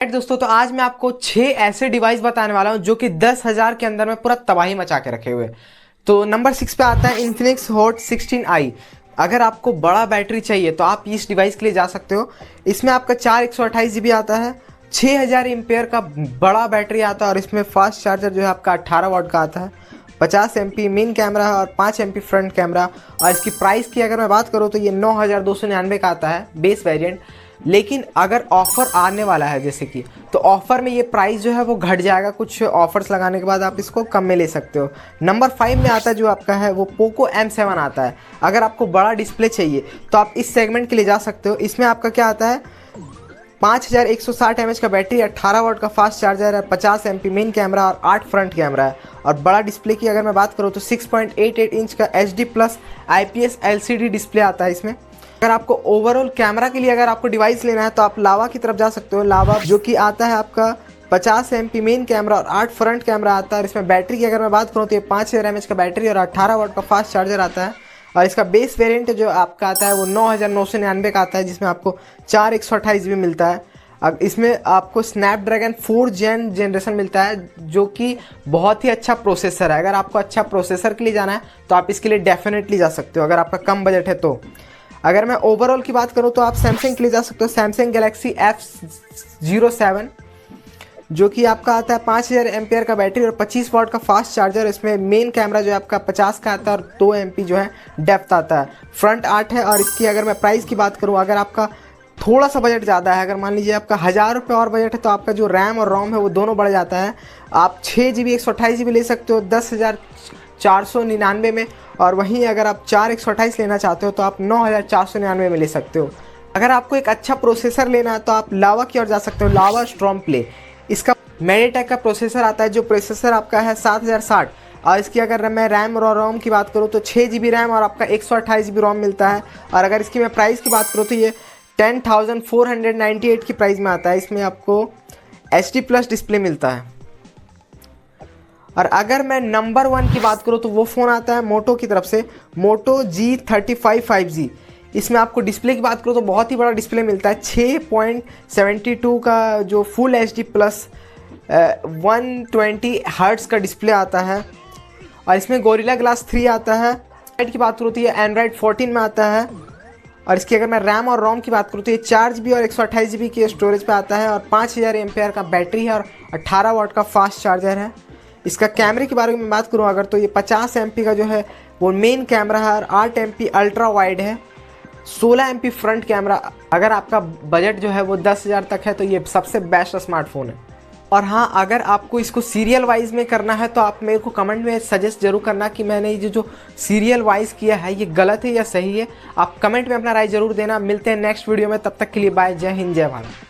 दोस्तों, तो आज मैं आपको 6 ऐसे डिवाइस बताने वाला हूं जो कि 10,000 के अंदर में पूरा तबाही मचा के रखे हुए। तो नंबर 6 पे आता है इन्फिनिक्स हॉट 16i। अगर आपको बड़ा बैटरी चाहिए तो आप इस डिवाइस के लिए जा सकते हो। इसमें आपका 4 128 GB आता है, 6000 एम्पेयर का बड़ा बैटरी आता है और इसमें फास्ट चार्जर जो है आपका 18 वाट का आता है, 50 MP मेन कैमरा है और 5 MP फ्रंट कैमरा। और इसकी प्राइस की अगर मैं बात करूँ तो ये 9299 का आता है बेस वेरिएंट। लेकिन अगर ऑफर आने वाला है जैसे कि, तो ऑफर में ये प्राइस जो है वो घट जाएगा। कुछ ऑफर्स लगाने के बाद आप इसको कम में ले सकते हो। नंबर 5 में आता है जो आपका है वो पोको M7 आता है। अगर आपको बड़ा डिस्प्ले चाहिए तो आप इस सेगमेंट के लिए जा सकते हो। इसमें आपका क्या आता है, 5160 mAh का बैटरी, 18 वाट का फास्ट चार्जर है, 50 MP मेन कैमरा और 8 फ्रंट कैमरा है। और बड़ा डिस्प्ले की अगर मैं बात करूँ तो 6.88 इंच का HD+ IPS LCD डिस्प्ले आता है इसमें। अगर आपको ओवरऑल कैमरा के लिए अगर आपको डिवाइस लेना है तो आप लावा की तरफ जा सकते हो। लावा जो कि आता है आपका 50 MP मेन कैमरा और 8 फ्रंट कैमरा आता है। और इसमें बैटरी की अगर मैं बात करूँ तो ये 5000 mAh का बैटरी और 18 वाट का फास्ट चार्जर आता है। और इसका बेस वेरिएंट जो आपका आता है वो 9999 का आता है, जिसमें आपको 4 128 GB मिलता है। अब इसमें आपको स्नैपड्रैगन 4 जनरेशन मिलता है जो कि बहुत ही अच्छा प्रोसेसर है। अगर आपको अच्छा प्रोसेसर के लिए जाना है तो आप इसके लिए डेफिनेटली जा सकते हो अगर आपका कम बजट है तो। अगर मैं ओवरऑल की बात करूं तो आप सैमसंग के लिए जा सकते हो। सैमसंग गैलेक्सी F07 जो कि आपका आता है 5000 एम्पेयर का बैटरी और 25 वाट का फास्ट चार्जर। इसमें मेन कैमरा जो है आपका 50 का आता है और 2 MP जो है डेप्थ आता है। फ्रंट 8 है। और इसकी अगर मैं प्राइस की बात करूं, अगर आपका थोड़ा सा बजट ज़्यादा है, अगर मान लीजिए आपका 1000 रुपये और बजट है, तो आपका जो रैम और रोम है वो दोनों बढ़ जाता है। आप 6 GB 128 GB ले सकते हो 10,499 में। और वहीं अगर आप 4 128 लेना चाहते हो तो आप 9,499 में ले सकते हो। अगर आपको एक अच्छा प्रोसेसर लेना है तो आप लावा की ओर जा सकते हो। लावा स्ट्रॉम प्ले, इसका मेडिटेक का प्रोसेसर आता है जो प्रोसेसर आपका है 7060। और इसकी अगर मैं रैम और रोम की बात करूँ तो 6 GB रैम और आपका 128 GB रोम मिलता है। और अगर इसकी मैं प्राइस की बात करूँ तो ये 10,498 की प्राइस में आता है। इसमें आपको HD+ डिस्प्ले मिलता है। और अगर मैं नंबर 1 की बात करूँ तो वो फ़ोन आता है मोटो की तरफ से, मोटो G35 5G। इसमें आपको डिस्प्ले की बात करूँ तो बहुत ही बड़ा डिस्प्ले मिलता है, 6.72 का जो फुल HD+ 120 हर्ट्ज़ का डिस्प्ले आता है। और इसमें गोरिल्ला ग्लास 3 आता है। एंड्रॉइड की बात करूँ तो ये एंड्रॉइड 14 में आता है। और इसकी अगर मैं रैम और रोम की बात करूँ तो ये 4 GB और 128 GB की स्टोरेज पे आता है और 5000 एम्पेयर का बैटरी है और 18 वाट का फास्ट चार्जर है। इसका कैमरे के बारे में बात करूँ अगर, तो ये 50 MP का जो है वो मेन कैमरा है और 8 MP अल्ट्रा वाइड है, 16 MP फ्रंट कैमरा। अगर आपका बजट जो है वो 10,000 तक है तो ये सबसे बेस्ट स्मार्टफोन है। और हाँ, अगर आपको इसको सीरियल वाइज में करना है तो आप मेरे को कमेंट में सजेस्ट जरूर करना कि मैंने ये जो सीरियल वाइज किया है ये गलत है या सही है। आप कमेंट में अपना राय जरूर देना। मिलते हैं नेक्स्ट वीडियो में, तब तक के लिए बाय। जय हिंद, जय भारत।